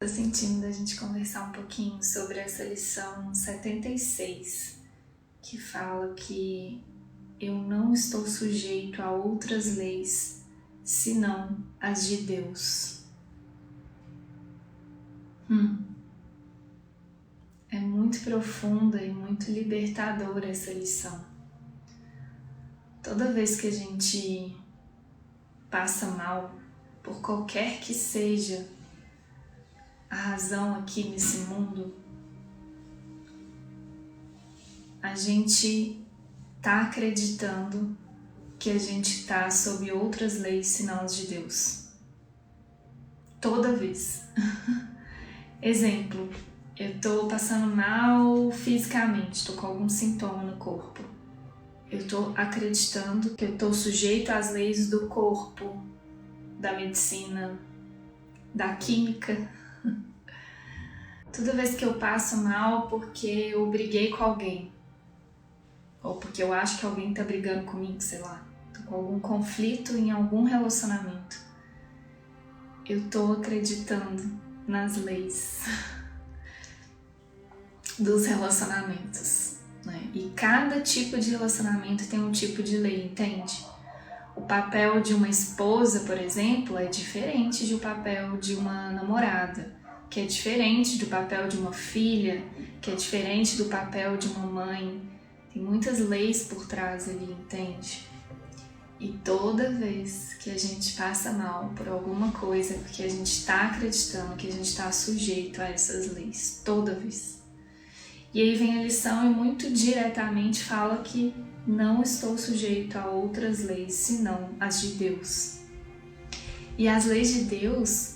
Tô sentindo da gente conversar um pouquinho sobre essa lição 76, que fala que eu não estou sujeito a outras leis senão as de Deus. É muito profunda e muito libertadora essa lição. Toda vez que a gente passa mal, por qualquer que seja a razão aqui nesse mundo, a gente tá acreditando que a gente tá sob outras leis senão as de Deus. Toda vez. Exemplo, eu tô passando mal fisicamente, tô com algum sintoma no corpo. Eu tô acreditando que eu tô sujeito às leis do corpo, da medicina, da química. Toda vez que eu passo mal porque eu briguei com alguém, ou porque eu acho que alguém tá brigando comigo, sei lá, tô com algum conflito em algum relacionamento, eu tô acreditando nas leis dos relacionamentos, né? E cada tipo de relacionamento tem um tipo de lei, entende? O papel de uma esposa, por exemplo, é diferente do papel de uma namorada, que é diferente do papel de uma filha, que é diferente do papel de uma mãe. Tem muitas leis por trás ali, entende? E toda vez que a gente passa mal por alguma coisa, porque a gente está acreditando que a gente está sujeito a essas leis, toda vez. E aí vem a lição e muito diretamente fala que não estou sujeito a outras leis senão as de Deus. E as leis de Deus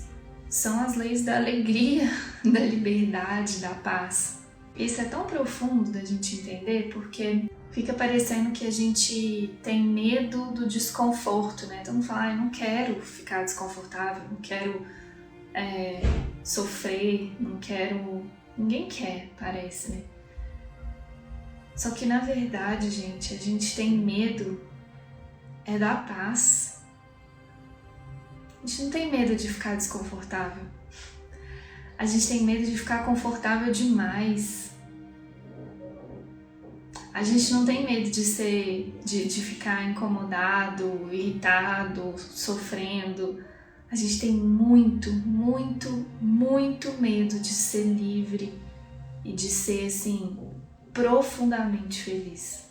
são as leis da alegria, da liberdade, da paz. Isso é tão profundo da gente entender porque fica parecendo que a gente tem medo do desconforto, né? Então fala, eu não quero ficar desconfortável, não quero sofrer, não quero... Ninguém quer, parece, né? Só que na verdade, gente, a gente tem medo da paz. A gente não tem medo de ficar desconfortável. A gente tem medo de ficar confortável demais. A gente não tem medo de ficar incomodado, irritado, sofrendo. A gente tem muito, muito, muito medo de ser livre e de ser, assim, profundamente feliz.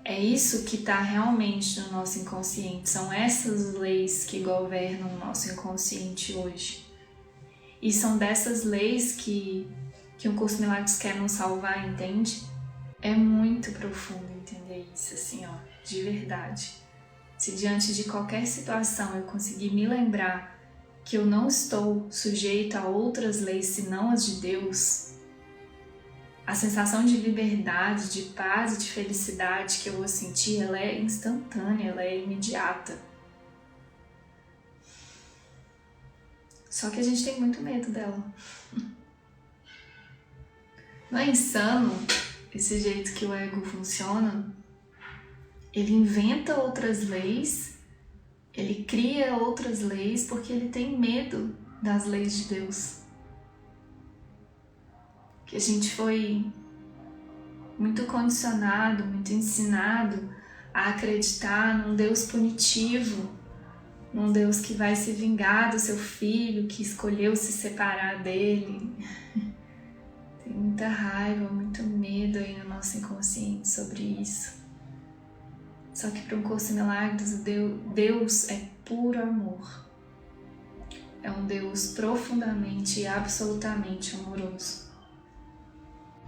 É isso que está realmente no nosso inconsciente, são essas leis que governam o nosso inconsciente hoje. E são dessas leis que um curso Milagres quer nos salvar, entende? É muito profundo entender isso, assim, ó, de verdade. Se diante de qualquer situação eu conseguir me lembrar que eu não estou sujeito a outras leis senão as de Deus, a sensação de liberdade, de paz e de felicidade que eu vou sentir, ela é instantânea, ela é imediata. Só que a gente tem muito medo dela. Não é insano esse jeito que o ego funciona? Ele inventa outras leis, ele cria outras leis porque ele tem medo das leis de Deus. Que a gente foi muito condicionado, muito ensinado a acreditar num Deus punitivo, num Deus que vai se vingar do seu filho, que escolheu se separar dele. Tem muita raiva, muito medo aí no nosso inconsciente sobre isso. Só que para um curso em milagres, Deus é puro amor. É um Deus profundamente e absolutamente amoroso.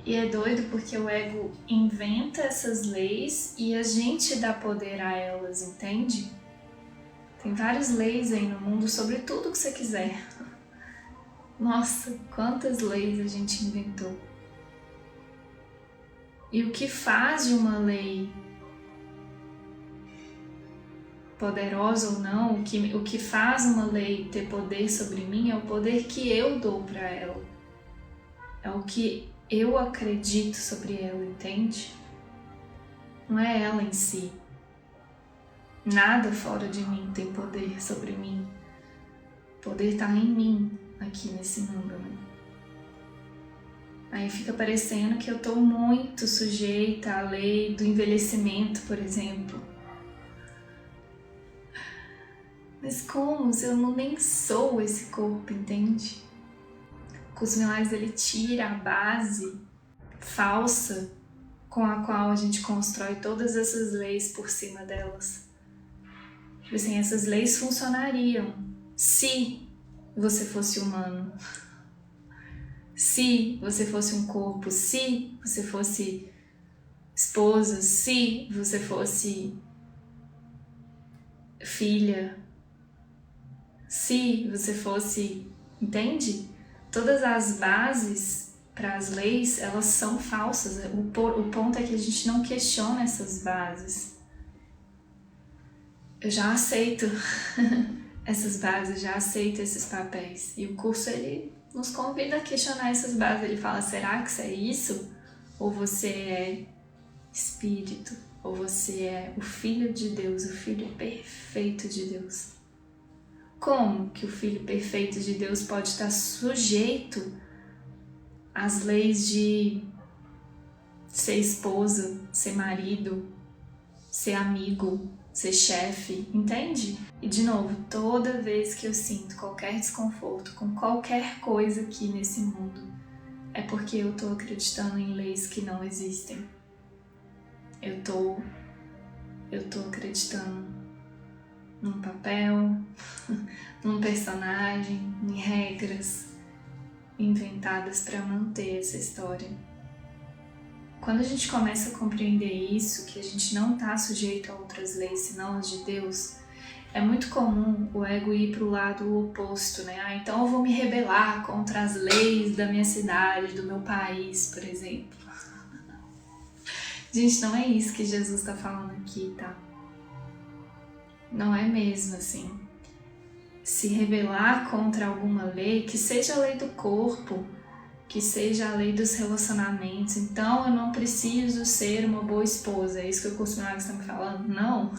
E é doido porque o ego inventa essas leis e a gente dá poder a elas, entende? Tem várias leis aí no mundo sobre tudo que você quiser. Nossa, quantas leis a gente inventou. E o que faz de uma lei poderosa ou não, o que faz uma lei ter poder sobre mim é o poder que eu dou para ela. É o que eu acredito sobre ela, entende? Não é ela em si. Nada fora de mim tem poder sobre mim. poder está em mim aqui nesse mundo, né? Aí fica parecendo que eu tô muito sujeita à lei do envelhecimento, por exemplo. Mas como se eu nem sou esse corpo, entende? O curso de milagres, ele tira a base falsa com a qual a gente constrói todas essas leis por cima delas. Tipo assim, essas leis funcionariam se você fosse humano, se você fosse um corpo, se você fosse esposa, se você fosse filha, se você fosse, entende? Todas as bases para as leis, elas são falsas. O ponto é que a gente não questiona essas bases. Eu já aceito essas bases, já aceito esses papéis. E o curso, ele nos convida a questionar essas bases. Ele fala, será que isso é isso? Ou você é espírito? Ou você é o Filho de Deus, o Filho perfeito de Deus? Como que o Filho perfeito de Deus pode estar sujeito às leis de ser esposa, ser marido, ser amigo, ser chefe, entende? E de novo, toda vez que eu sinto qualquer desconforto com qualquer coisa aqui nesse mundo, é porque eu tô acreditando em leis que não existem. Eu tô acreditando num papel, num personagem, em regras inventadas para manter essa história. Quando a gente começa a compreender isso, que a gente não está sujeito a outras leis senão as de Deus, é muito comum o ego ir para o lado oposto, né? Então eu vou me rebelar contra as leis da minha cidade, do meu país, por exemplo. Gente, não é isso que Jesus está falando aqui, tá? Não é mesmo assim. Se rebelar contra alguma lei, que seja a lei do corpo, que seja a lei dos relacionamentos. Então eu não preciso ser uma boa esposa. É isso que o curso de milagres está me falando? Não.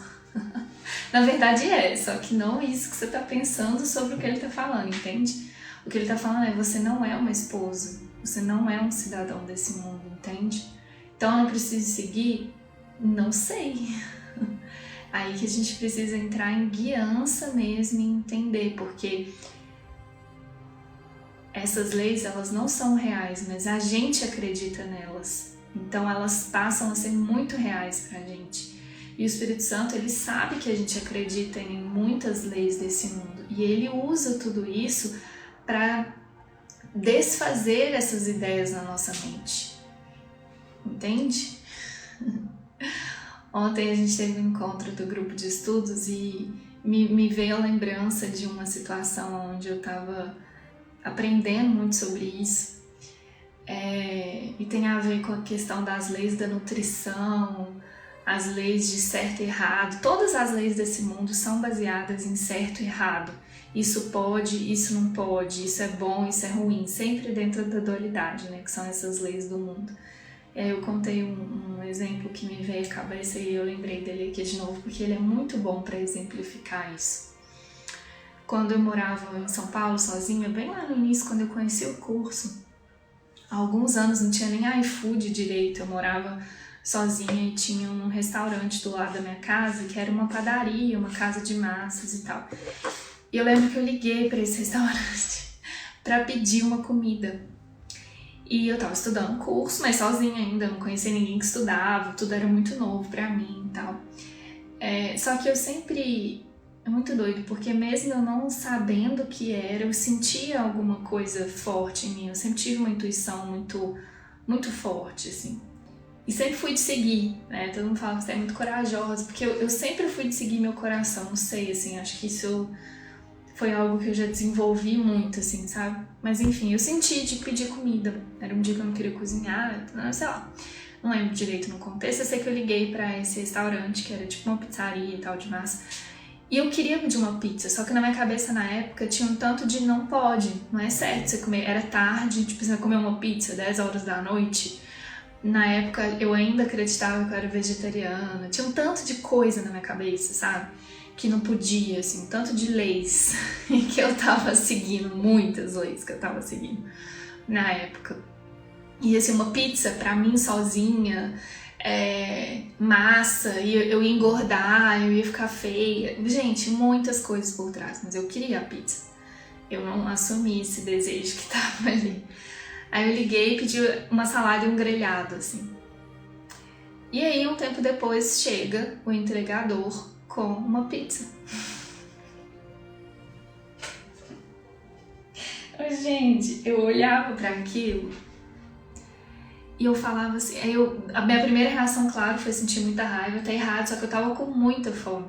Na verdade é, só que não é isso que você está pensando sobre o que ele está falando, entende? O que ele está falando é, você não é uma esposa, você não é um cidadão desse mundo, entende? Então eu não preciso seguir? Não sei. Aí que a gente precisa entrar em guiança mesmo e entender, porque essas leis, elas não são reais, mas a gente acredita nelas. Então elas passam a ser muito reais pra gente. E o Espírito Santo, ele sabe que a gente acredita em muitas leis desse mundo. E ele usa tudo isso para desfazer essas ideias na nossa mente. Entende? Ontem a gente teve um encontro do grupo de estudos e me veio a lembrança de uma situação onde eu estava aprendendo muito sobre isso. E tem a ver com a questão das leis da nutrição, as leis de certo e errado. Todas as leis desse mundo são baseadas em certo e errado. Isso pode, isso não pode, isso é bom, isso é ruim, sempre dentro da dualidade, né? Que são essas leis do mundo. E aí eu contei um exemplo que me veio à cabeça e eu lembrei dele aqui de novo, porque ele é muito bom para exemplificar isso. Quando eu morava em São Paulo sozinha, bem lá no início, quando eu conheci o curso, há alguns anos não tinha nem iFood direito, eu morava sozinha e tinha um restaurante do lado da minha casa que era uma padaria, uma casa de massas e tal. E eu lembro que eu liguei para esse restaurante para pedir uma comida. E eu tava estudando um curso, mas sozinha ainda, não conhecia ninguém que estudava, tudo era muito novo pra mim e tal. Só que eu sempre... É muito doido, porque mesmo eu não sabendo o que era, eu sentia alguma coisa forte em mim. Eu sempre tive uma intuição muito, muito forte, assim. E sempre fui de seguir, né? Todo mundo fala que você é muito corajosa, porque eu sempre fui de seguir meu coração, não sei, assim, acho que isso foi algo que eu já desenvolvi muito, assim, sabe? Mas enfim, eu senti de pedir comida. Era um dia que eu não queria cozinhar, sei lá. Não lembro direito no contexto. Eu sei que eu liguei pra esse restaurante, que era tipo uma pizzaria e tal, de massa. E eu queria pedir uma pizza, só que na minha cabeça, na época, tinha um tanto de não pode. Não é certo você comer. Era tarde, tipo, você vai comer uma pizza 10 horas da noite. Na época, eu ainda acreditava que eu era vegetariana. Tinha um tanto de coisa na minha cabeça, sabe? que não podia, assim, tanto de leis que eu tava seguindo, muitas leis que eu tava seguindo na época. E assim, uma pizza pra mim sozinha, massa, e eu ia engordar, eu ia ficar feia. Gente, muitas coisas por trás, mas eu queria a pizza. Eu não assumi esse desejo que tava ali. Aí eu liguei e pedi uma salada e um grelhado, assim. E aí, um tempo depois, chega o entregador com uma pizza. Gente, eu olhava pra aquilo e eu falava assim, a minha primeira reação, claro, foi sentir muita raiva, tá errado, só que eu tava com muita fome.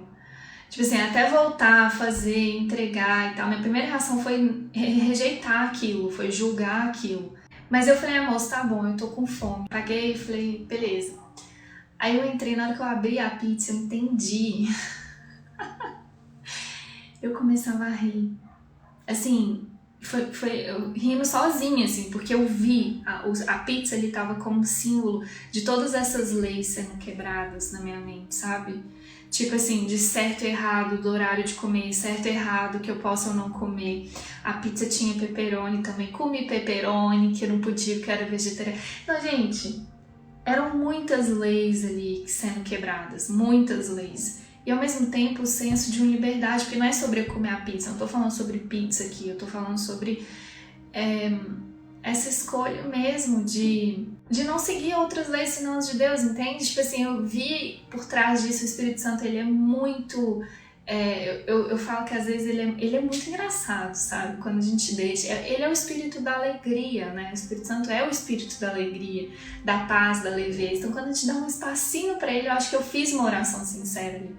Tipo assim, até voltar a fazer, entregar e tal, minha primeira reação foi rejeitar aquilo, foi julgar aquilo. Mas eu falei, moço, tá bom, eu tô com fome. Paguei e falei, beleza. Aí eu entrei, na hora que eu abri a pizza, eu entendi. Eu começava a rir. Assim, foi eu rindo sozinha, assim, porque eu vi a pizza ali tava como símbolo de todas essas leis sendo quebradas na minha mente, sabe? Tipo assim, de certo e errado, do horário de comer, certo e errado, que eu posso ou não comer. A pizza tinha pepperoni também, comi pepperoni, que eu não podia, que eu era vegetariana. Então, gente, eram muitas leis ali sendo quebradas, muitas leis. E ao mesmo tempo o senso de uma liberdade, porque não é sobre eu comer a pizza, eu não tô falando sobre pizza aqui, eu tô falando sobre essa escolha mesmo de não seguir outras leis senão as de Deus, entende? Tipo assim, eu vi por trás disso o Espírito Santo, ele é muito... eu falo que às vezes ele é muito engraçado, sabe? Quando a gente deixa... Ele é o Espírito da alegria, né? O Espírito Santo é o Espírito da alegria, da paz, da leveza. Então quando a gente dá um espacinho pra ele, eu acho que eu fiz uma oração sincera ali.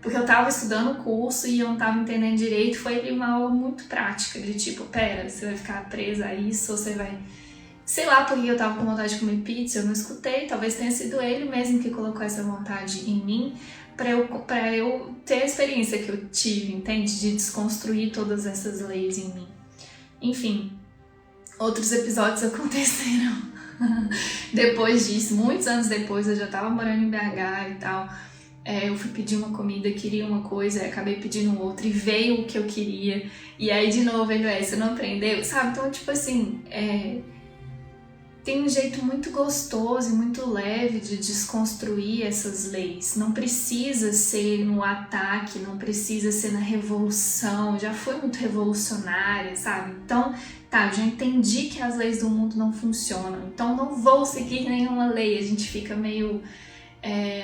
Porque eu tava estudando o curso e eu não tava entendendo direito, foi uma aula muito prática, de tipo, pera, você vai ficar presa a isso, ou você vai... Sei lá porque eu tava com vontade de comer pizza, eu não escutei, talvez tenha sido ele mesmo que colocou essa vontade em mim, pra eu ter a experiência que eu tive, entende? De desconstruir todas essas leis em mim. Enfim, outros episódios aconteceram depois disso, muitos anos depois, eu já tava morando em BH e tal. Eu fui pedir uma comida, queria uma coisa, acabei pedindo outra e veio o que eu queria. E aí, de novo, você não aprendeu, sabe? Então, tipo assim, tem um jeito muito gostoso e muito leve de desconstruir essas leis. Não precisa ser no ataque, não precisa ser na revolução. Já fui muito revolucionária, sabe? Então, tá, eu já entendi que as leis do mundo não funcionam. Então, não vou seguir nenhuma lei. A gente fica meio...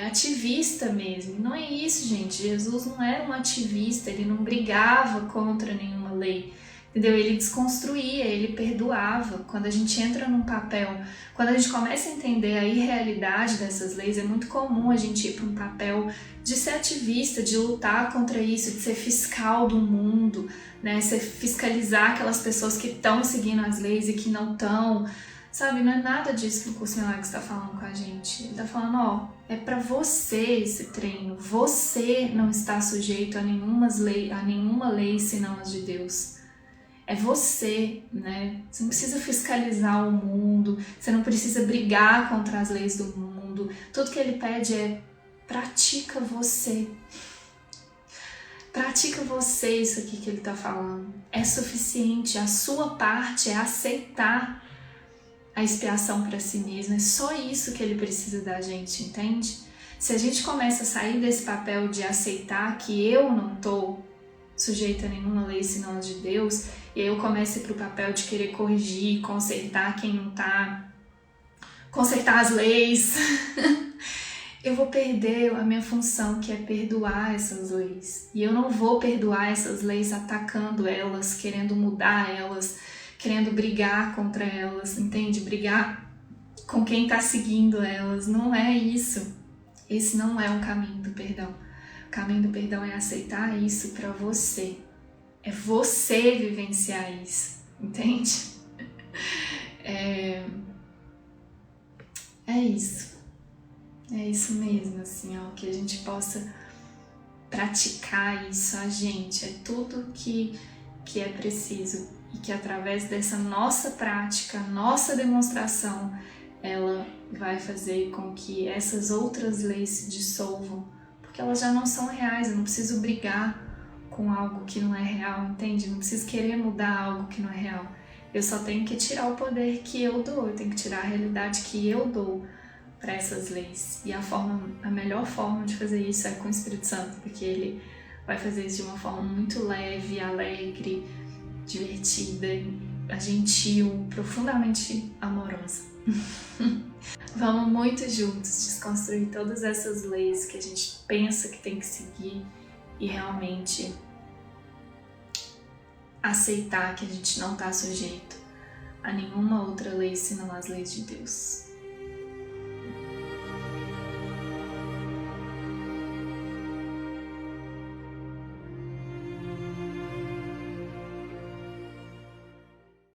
ativista mesmo. Não é isso, gente. Jesus não era um ativista, ele não brigava contra nenhuma lei, entendeu? Ele desconstruía, ele perdoava. Quando a gente entra num papel, quando a gente começa a entender a irrealidade dessas leis, é muito comum a gente ir para um papel de ser ativista, de lutar contra isso, de ser fiscal do mundo, né? Ser fiscalizar aquelas pessoas que estão seguindo as leis e que não estão. Sabe, não é nada disso que o Curso Milagres está falando com a gente. Ele está falando, é para você esse treino. Você não está sujeito a nenhuma lei senão as de Deus. É você, né? Você não precisa fiscalizar o mundo, você não precisa brigar contra as leis do mundo. Tudo que ele pede é pratica você. Pratica você isso aqui que ele está falando. É suficiente. A sua parte é aceitar a expiação para si mesmo, é só isso que ele precisa da gente, entende? Se a gente começa a sair desse papel de aceitar que eu não estou sujeita a nenhuma lei senão a de Deus, e aí eu começo a ir pro papel de querer corrigir, consertar quem não tá, consertar as leis, eu vou perder a minha função, que é perdoar essas leis. E eu não vou perdoar essas leis atacando elas, querendo mudar elas, querendo brigar contra elas, entende? Brigar com quem está seguindo elas. Não é isso. Esse não é o caminho do perdão. O caminho do perdão é aceitar isso para você. É você vivenciar isso, entende? É isso. É isso mesmo, assim, que a gente possa praticar isso, a gente. É tudo que é preciso. E que através dessa nossa prática, nossa demonstração, ela vai fazer com que essas outras leis se dissolvam, porque elas já não são reais. Eu não preciso brigar com algo que não é real, entende? Eu não preciso querer mudar algo que não é real. Eu só tenho que tirar o poder que eu dou, eu tenho que tirar a realidade que eu dou para essas leis. E a melhor forma de fazer isso é com o Espírito Santo, porque ele vai fazer isso de uma forma muito leve, alegre, divertida, gentil, profundamente amorosa. Vamos muito juntos desconstruir todas essas leis que a gente pensa que tem que seguir e realmente aceitar que a gente não está sujeito a nenhuma outra lei senão as leis de Deus.